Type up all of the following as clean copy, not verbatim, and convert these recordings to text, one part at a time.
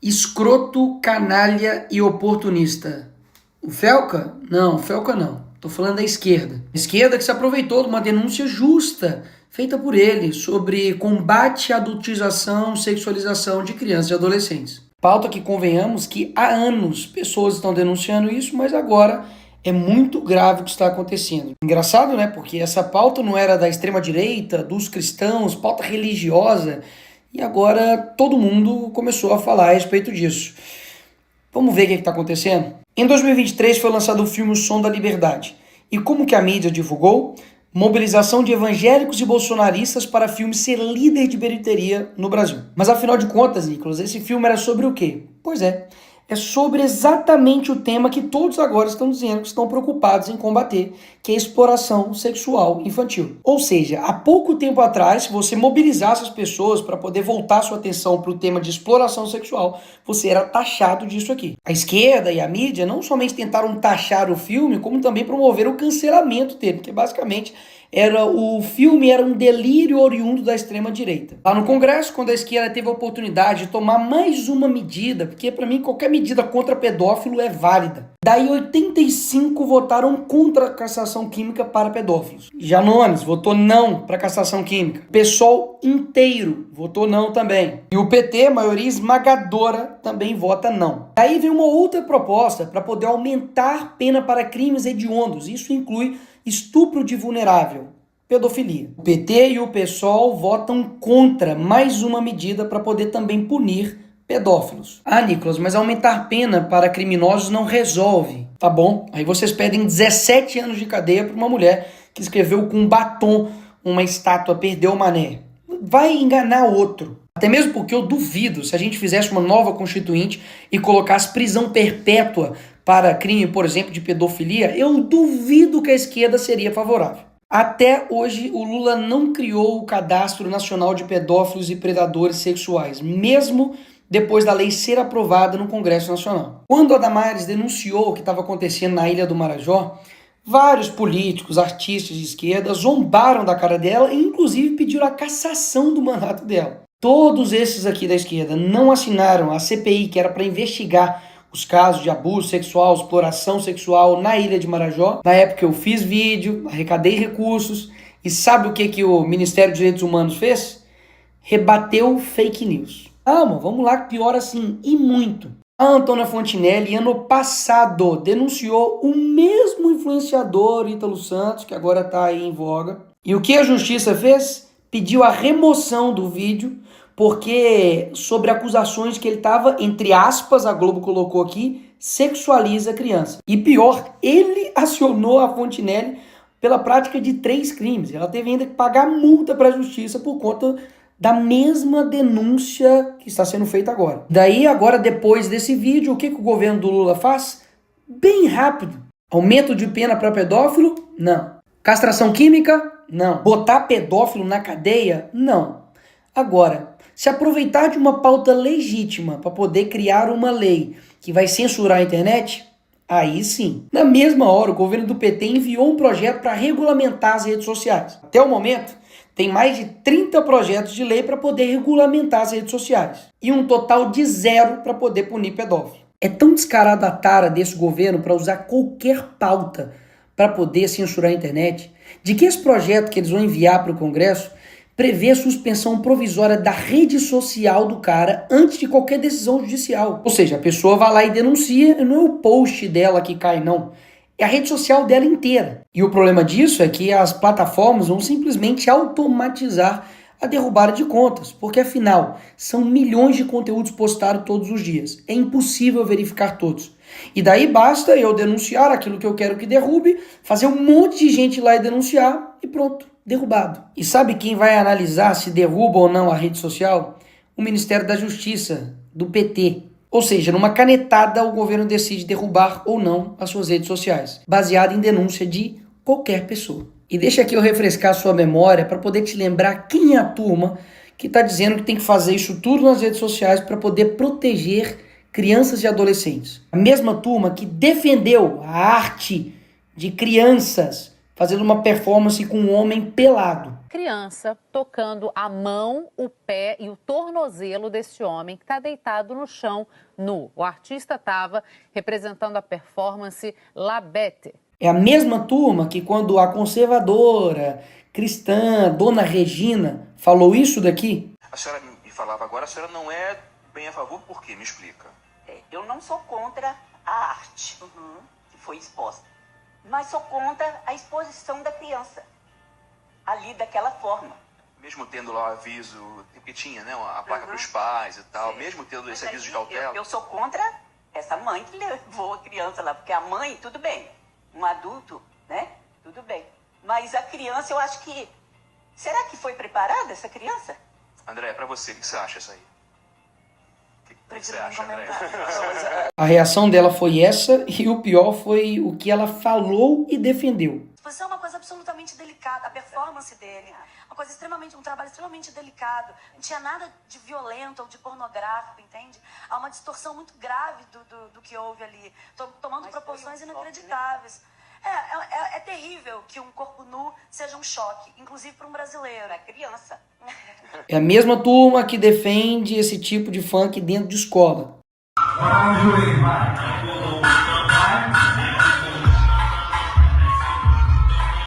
Escroto, canalha e oportunista. O Felca? Não, o Felca não. Tô falando da esquerda. A esquerda que se aproveitou de uma denúncia justa feita por ele sobre combate à adultização, sexualização de crianças e adolescentes. Pauta que, convenhamos, que há anos pessoas estão denunciando isso, mas agora é muito grave o que está acontecendo. Engraçado, né? Porque essa pauta não era da extrema-direita, dos cristãos, pauta religiosa, e agora todo mundo começou a falar a respeito disso. Vamos ver o que está acontecendo? Em 2023 foi lançado o filme O Som da Liberdade. E como que a mídia divulgou? Mobilização de evangélicos e bolsonaristas para filme ser líder de bilheteria no Brasil. Mas afinal de contas, Nicolas, esse filme era sobre o quê? Pois é sobre exatamente o tema que todos agora estão dizendo que estão preocupados em combater, que é a exploração sexual infantil. Ou seja, há pouco tempo atrás, se você mobilizasse as pessoas para poder voltar sua atenção para o tema de exploração sexual, você era taxado disso aqui. A esquerda e a mídia não somente tentaram taxar o filme, como também promoveram o cancelamento dele, porque basicamente o filme era um delírio oriundo da extrema-direita. Lá no Congresso, quando a esquerda teve a oportunidade de tomar mais uma medida, porque para mim qualquer medida contra pedófilo é válida. Daí 85 votaram contra a castração química para pedófilos. Janones votou não para a castração química. O PSOL inteiro votou não também. E o PT, maioria esmagadora, também vota não. Daí vem uma outra proposta para poder aumentar pena para crimes hediondos. Isso inclui estupro de vulnerável, pedofilia. O PT e o PSOL votam contra mais uma medida para poder também punir pedófilos. Ah, Nicolas, mas aumentar pena para criminosos não resolve. Tá bom, aí vocês pedem 17 anos de cadeia para uma mulher que escreveu com batom uma estátua Perdeu o Mané. Vai enganar outro. Até mesmo porque eu duvido, se a gente fizesse uma nova constituinte e colocasse prisão perpétua para crime, por exemplo, de pedofilia, eu duvido que a esquerda seria favorável. Até hoje, o Lula não criou o Cadastro Nacional de Pedófilos e Predadores Sexuais, mesmo depois da lei ser aprovada no Congresso Nacional. Quando a Damares denunciou o que estava acontecendo na Ilha do Marajó, vários políticos, artistas de esquerda zombaram da cara dela e inclusive pediram a cassação do mandato dela. Todos esses aqui da esquerda não assinaram a CPI, que era para investigar os casos de abuso sexual, exploração sexual na Ilha de Marajó. Na época eu fiz vídeo, arrecadei recursos, e sabe o que o Ministério dos Direitos Humanos fez? Rebateu fake news. Calma, vamos lá, pior assim, e muito. A Antônia Fontinelli, ano passado, denunciou o mesmo influenciador Ítalo Santos, que agora está aí em voga. E o que a justiça fez? Pediu a remoção do vídeo, porque sobre acusações que ele estava, entre aspas, a Globo colocou aqui, sexualiza a criança. E pior, ele acionou a Fontinelli pela prática de 3 crimes. Ela teve ainda que pagar multa para a justiça por conta da mesma denúncia que está sendo feita agora. Daí, agora, depois desse vídeo, o que o governo do Lula faz? Bem rápido. Aumento de pena para pedófilo? Não. Castração química? Não. Botar pedófilo na cadeia? Não. Agora, se aproveitar de uma pauta legítima para poder criar uma lei que vai censurar a internet, aí sim. Na mesma hora, o governo do PT enviou um projeto para regulamentar as redes sociais. Até o momento, tem mais de 30 projetos de lei para poder regulamentar as redes sociais. E um total de 0 para poder punir pedófilo. É tão descarada a tara desse governo para usar qualquer pauta para poder censurar a internet, de que esse projeto que eles vão enviar para o Congresso prevê a suspensão provisória da rede social do cara antes de qualquer decisão judicial. Ou seja, a pessoa vai lá e denuncia, e não é o post dela que cai, não. É a rede social dela inteira. E o problema disso é que as plataformas vão simplesmente automatizar a derrubada de contas, porque afinal, são milhões de conteúdos postados todos os dias. É impossível verificar todos. E daí basta eu denunciar aquilo que eu quero que derrube, fazer um monte de gente lá e denunciar, e pronto, derrubado. E sabe quem vai analisar se derruba ou não a rede social? O Ministério da Justiça, do PT. Ou seja, numa canetada o governo decide derrubar ou não as suas redes sociais, baseado em denúncia de qualquer pessoa. E deixa aqui eu refrescar a sua memória para poder te lembrar quem é a turma que está dizendo que tem que fazer isso tudo nas redes sociais para poder proteger crianças e adolescentes. A mesma turma que defendeu a arte de crianças fazendo uma performance com um homem pelado. Criança tocando a mão, o pé e o tornozelo desse homem que está deitado no chão nu. O artista estava representando a performance La Bête. É a mesma turma que quando a conservadora cristã Dona Regina falou isso daqui. A senhora me falava agora, a senhora não é bem a favor, por quê? Me explica. Eu não sou contra a arte que foi exposta, mas sou contra a exposição da criança ali daquela forma. Mesmo tendo lá o aviso, porque tinha, né, a placa para os pais e tal, mesmo tendo esse aviso de cautela. Eu sou contra essa mãe que levou a criança lá, porque a mãe, tudo bem, um adulto, né, tudo bem. Mas a criança, eu acho que... Será que foi preparada essa criança? André, para você, o que você acha isso aí? O que você acha, André? A reação dela foi essa e o pior foi o que ela falou e defendeu. A exposição é uma coisa absolutamente delicada, a performance dele, um trabalho extremamente delicado. Não tinha nada de violento ou de pornográfico, entende? Há uma distorção muito grave do que houve ali, tomando proporções inacreditáveis. É terrível que um corpo nu seja um choque, inclusive para um brasileiro. É criança. É a mesma turma que defende esse tipo de funk dentro de escola.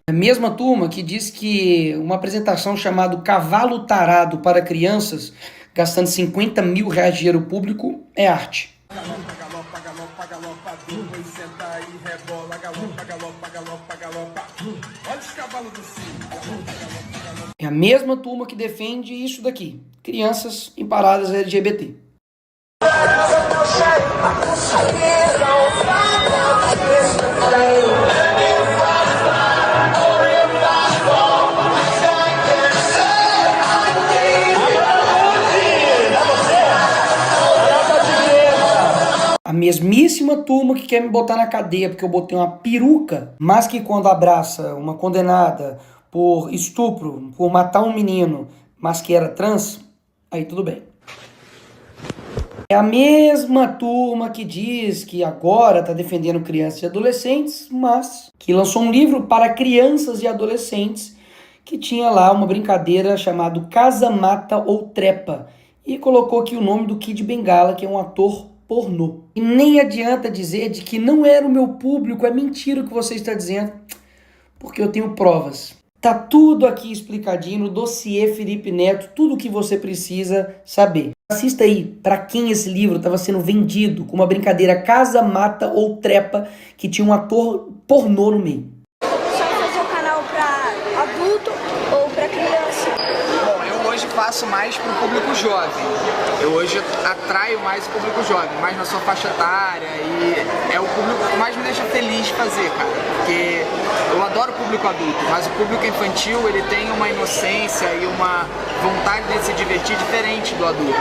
É a mesma turma que diz que uma apresentação chamada Cavalo Tarado para crianças, gastando 50 mil reais de dinheiro público, é arte. É a mesma turma que defende isso daqui, crianças em paradas LGBT. A mesmíssima turma que quer me botar na cadeia porque eu botei uma peruca, mas que quando abraça uma condenada por estupro, por matar um menino, mas que era trans, aí tudo bem. É a mesma turma que diz que agora está defendendo crianças e adolescentes, mas que lançou um livro para crianças e adolescentes que tinha lá uma brincadeira chamada Casa, Mata ou Trepa e colocou aqui o nome do Kid Bengala, que é um ator pornô. E nem adianta dizer de que não era o meu público, é mentira o que você está dizendo, porque eu tenho provas. Tá tudo aqui explicadinho no dossiê Felipe Neto, tudo o que você precisa saber. Assista aí para quem esse livro estava sendo vendido com uma brincadeira Casa, Mata ou Trepa que tinha um ator pornô no meio. Só fazer o canal para adulto ou para criança? Bom, eu hoje faço mais para o público jovem. Eu hoje atraio mais o público jovem, mais na sua faixa etária, e é o público que mais me deixa feliz de fazer, cara. Porque eu adoro o público adulto, mas o público infantil, ele tem uma inocência e uma vontade de se divertir diferente do adulto.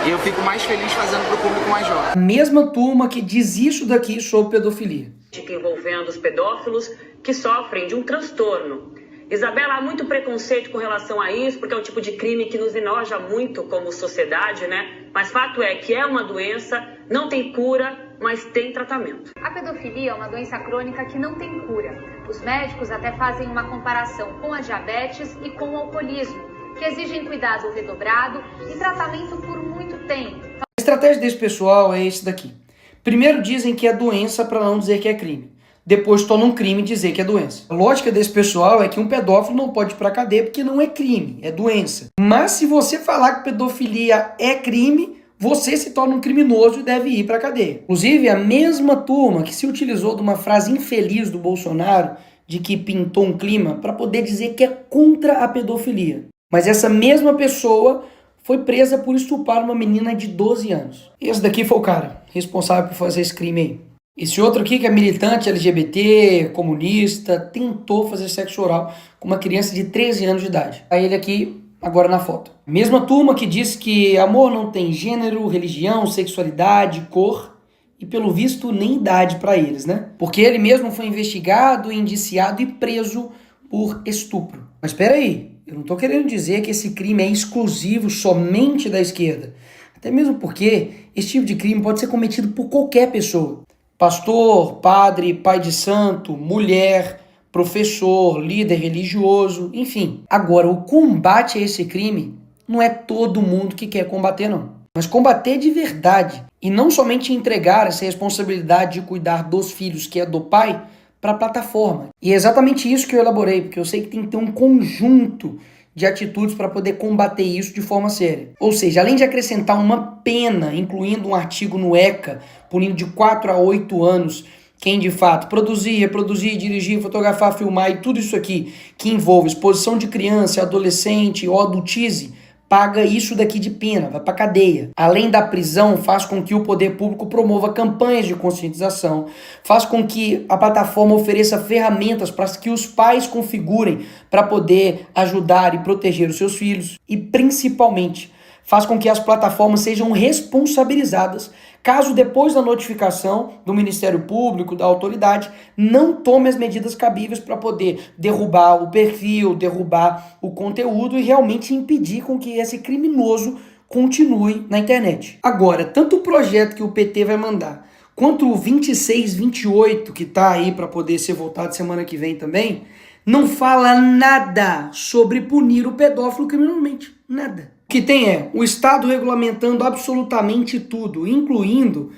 E eu fico mais feliz fazendo para o público mais jovem. A mesma turma que diz isso daqui sobre pedofilia. Envolvendo os pedófilos que sofrem de um transtorno. Isabela, há muito preconceito com relação a isso, porque é um tipo de crime que nos enoja muito como sociedade, né? Mas fato é que é uma doença, não tem cura, mas tem tratamento. A pedofilia é uma doença crônica que não tem cura. Os médicos até fazem uma comparação com a diabetes e com o alcoolismo, que exigem cuidado redobrado e tratamento por muito tempo. A estratégia desse pessoal é esse daqui. Primeiro dizem que é doença para não dizer que é crime. Depois tornam um crime dizer que é doença. A lógica desse pessoal é que um pedófilo não pode ir pra cadeia porque não é crime, é doença. Mas se você falar que pedofilia é crime, você se torna um criminoso e deve ir pra cadeia. Inclusive, a mesma turma que se utilizou de uma frase infeliz do Bolsonaro, de que pintou um clima, para poder dizer que é contra a pedofilia. Mas essa mesma pessoa foi presa por estuprar uma menina de 12 anos. Esse daqui foi o cara responsável por fazer esse crime aí. Esse outro aqui, que é militante LGBT, comunista, tentou fazer sexo oral com uma criança de 13 anos de idade. Aí ele aqui, agora na foto. Mesma turma que diz que amor não tem gênero, religião, sexualidade, cor e, pelo visto, nem idade para eles, né? Porque ele mesmo foi investigado, indiciado e preso por estupro. Mas espera aí, eu não tô querendo dizer que esse crime é exclusivo somente da esquerda. Até mesmo porque esse tipo de crime pode ser cometido por qualquer pessoa. Pastor, padre, pai de santo, mulher, professor, líder religioso, enfim. Agora, o combate a esse crime não é todo mundo que quer combater, não. Mas combater de verdade e não somente entregar essa responsabilidade de cuidar dos filhos, que é do pai, para a plataforma. E é exatamente isso que eu elaborei, porque eu sei que tem que ter um conjunto de atitudes para poder combater isso de forma séria. Ou seja, além de acrescentar uma pena, incluindo um artigo no ECA, punindo de 4 a 8 anos quem de fato produzir, reproduzir, dirigir, fotografar, filmar e tudo isso aqui que envolve exposição de criança, adolescente ou adultize, paga isso daqui de pena, vai pra cadeia. Além da prisão, faz com que o poder público promova campanhas de conscientização, faz com que a plataforma ofereça ferramentas para que os pais configurem para poder ajudar e proteger os seus filhos e, principalmente, faz com que as plataformas sejam responsabilizadas caso depois da notificação do Ministério Público, da autoridade, não tome as medidas cabíveis para poder derrubar o perfil, derrubar o conteúdo e realmente impedir com que esse criminoso continue na internet. Agora, tanto o projeto que o PT vai mandar, quanto o 2628, que está aí para poder ser votado semana que vem também, não fala nada sobre punir o pedófilo criminalmente. Nada. O que tem é o Estado regulamentando absolutamente tudo, incluindo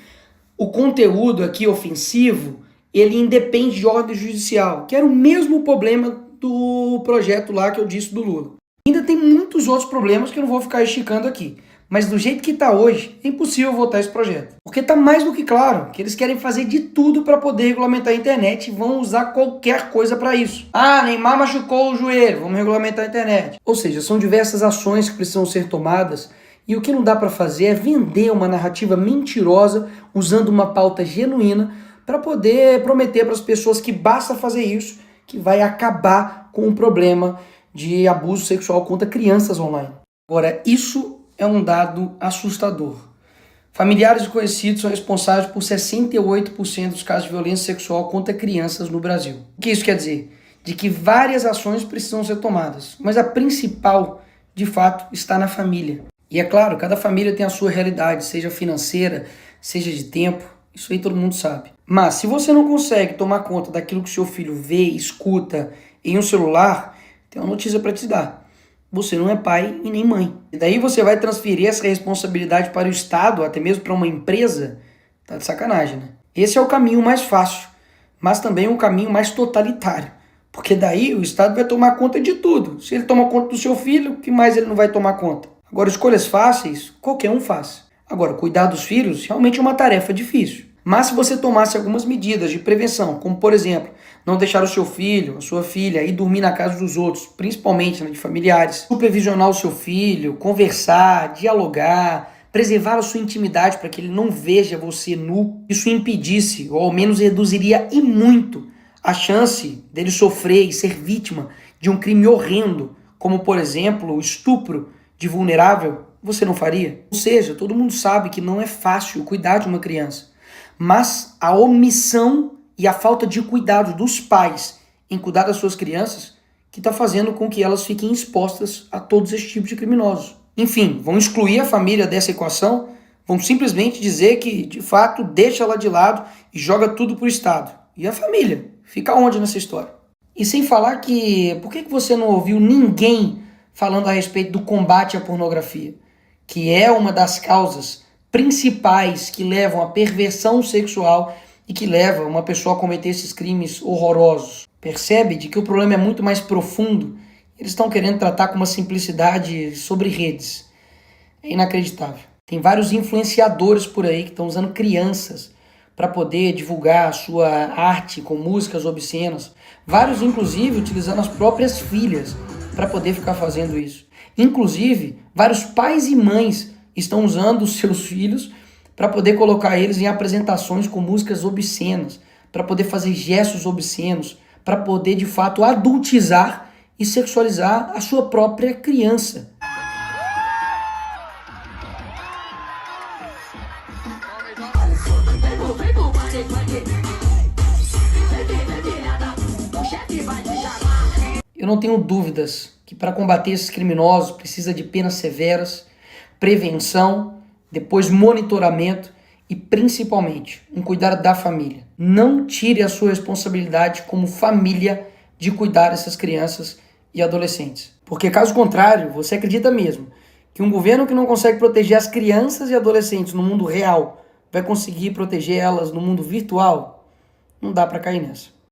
o conteúdo aqui ofensivo, ele independe de ordem judicial, que era o mesmo problema do projeto lá que eu disse do Lula. Ainda tem muitos outros problemas que eu não vou ficar esticando aqui. Mas do jeito que está hoje, é impossível votar esse projeto. Porque está mais do que claro que eles querem fazer de tudo para poder regulamentar a internet e vão usar qualquer coisa para isso. Ah, Neymar machucou o joelho, vamos regulamentar a internet. Ou seja, são diversas ações que precisam ser tomadas e o que não dá para fazer é vender uma narrativa mentirosa usando uma pauta genuína para poder prometer para as pessoas que basta fazer isso, que vai acabar com o problema de abuso sexual contra crianças online. Agora, isso é um dado assustador. Familiares e conhecidos são responsáveis por 68% dos casos de violência sexual contra crianças no Brasil. O que isso quer dizer? De que várias ações precisam ser tomadas, mas a principal, de fato, está na família. E é claro, cada família tem a sua realidade, seja financeira, seja de tempo, isso aí todo mundo sabe. Mas se você não consegue tomar conta daquilo que seu filho vê, escuta em um celular, tem uma notícia para te dar. Você não é pai e nem mãe. E daí você vai transferir essa responsabilidade para o Estado, até mesmo para uma empresa, tá de sacanagem, né? Esse é o caminho mais fácil, mas também o caminho mais totalitário. Porque daí o Estado vai tomar conta de tudo. Se ele toma conta do seu filho, o que mais ele não vai tomar conta? Agora, escolhas fáceis, qualquer um faz. Agora, cuidar dos filhos realmente é uma tarefa difícil. Mas se você tomasse algumas medidas de prevenção, como por exemplo, não deixar o seu filho, a sua filha ir dormir na casa dos outros, principalmente de familiares, supervisionar o seu filho, conversar, dialogar, preservar a sua intimidade para que ele não veja você nu, isso impedisse, ou ao menos reduziria e muito, a chance dele sofrer e ser vítima de um crime horrendo, como por exemplo o estupro de vulnerável, você não faria? Ou seja, todo mundo sabe que não é fácil cuidar de uma criança. Mas a omissão e a falta de cuidado dos pais em cuidar das suas crianças que está fazendo com que elas fiquem expostas a todos esses tipos de criminosos. Enfim, vão excluir a família dessa equação, vão simplesmente dizer que, de fato, deixa ela de lado e joga tudo para o Estado. E a família? Fica onde nessa história? E sem falar que, por que você não ouviu ninguém falando a respeito do combate à pornografia, que é uma das causas principais que levam à perversão sexual e que levam uma pessoa a cometer esses crimes horrorosos. Percebe de que o problema é muito mais profundo. Eles estão querendo tratar com uma simplicidade sobre redes. É inacreditável. Tem vários influenciadores por aí que estão usando crianças para poder divulgar a sua arte com músicas obscenas. Vários, inclusive, utilizando as próprias filhas para poder ficar fazendo isso. Inclusive, vários pais e mães estão usando os seus filhos para poder colocar eles em apresentações com músicas obscenas, para poder fazer gestos obscenos, para poder, de fato, adultizar e sexualizar a sua própria criança. Eu não tenho dúvidas que para combater esses criminosos precisa de penas severas, prevenção, depois monitoramento e principalmente um cuidado da família. Não tire a sua responsabilidade como família de cuidar dessas crianças e adolescentes. Porque caso contrário, você acredita mesmo que um governo que não consegue proteger as crianças e adolescentes no mundo real vai conseguir proteger elas no mundo virtual? Não dá para cair nessa.